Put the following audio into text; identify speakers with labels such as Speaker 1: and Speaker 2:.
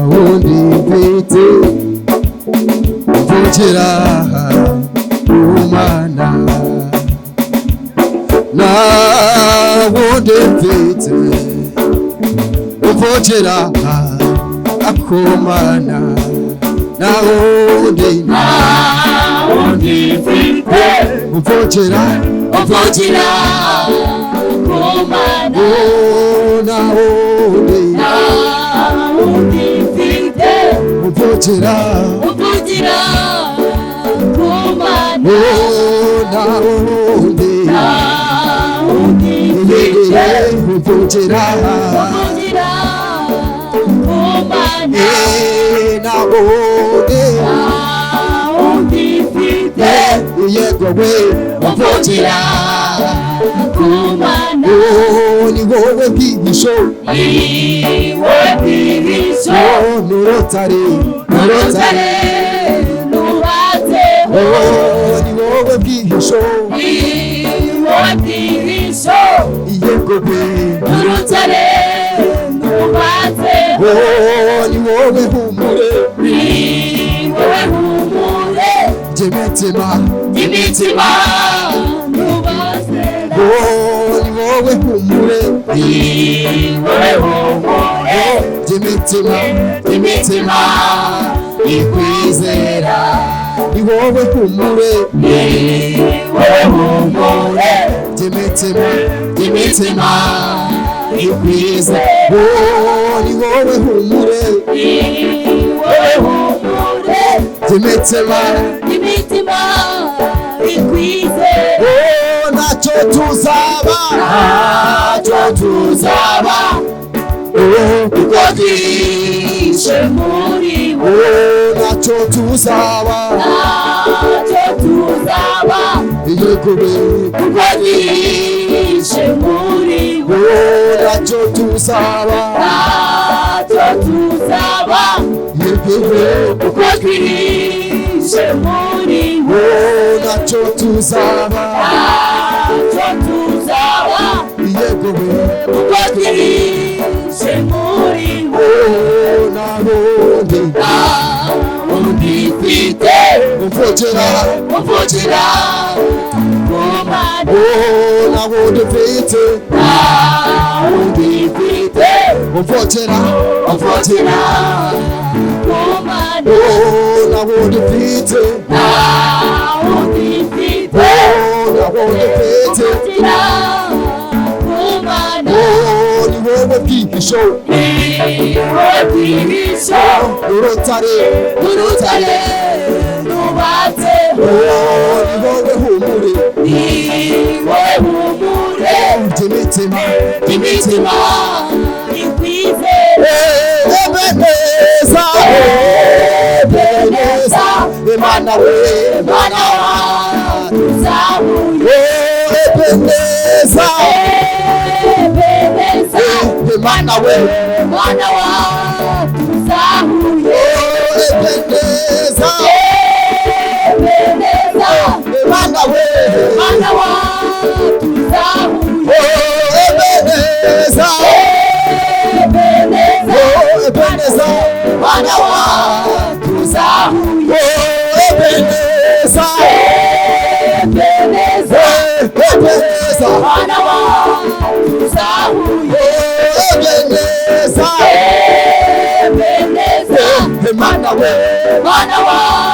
Speaker 1: wundi mfite mvukira ku Mana, nta wundi mfite mvukira ku Mana, nta wundi mfite mvukira ku Mana, nta wundi mfite mvukira ku Mana, nta wundi mfite mvukira ku Mana, nta wundi mfite yego we mvukira ku Mana, ni wowe bwihisho n'urutare nubatseho, ni wowe bwihisho yego we n'urutare nubatseho, ni wowe humure ry'imitima nubatseho, ni wowe humure ry'imitima ikwizera, ni wowe humure ry'imitima ikwizera, ni wowe humure ry'imitima ikwizera, ntacyo tuzaba kuko twishe muri bo, ntacyo tuzaba yego we kuko twishe muri bo, ntacyo tuzaba yego we kuko twishe muri bo, ntacyo tuzaba yego we kuko twishe muri bo, nta wundi mfite mvukira ku Mana, nta wundi mfite mvukira ku Mana, nta wundi mfite ni wowe bwihisho n'urutare nubatseho, ni wowe humure ry'imitima ikwizera, Ebeneza Imana we Mana watuzahuye, Ebeneza Imana we Mana watuzahuye, Ebeneza Imana we Mana watuzahuye, Ebeneza Mana watuzahuye, Ebeneza Mana watuzahuye, Ebeneza Mana we Mana watuzahuye.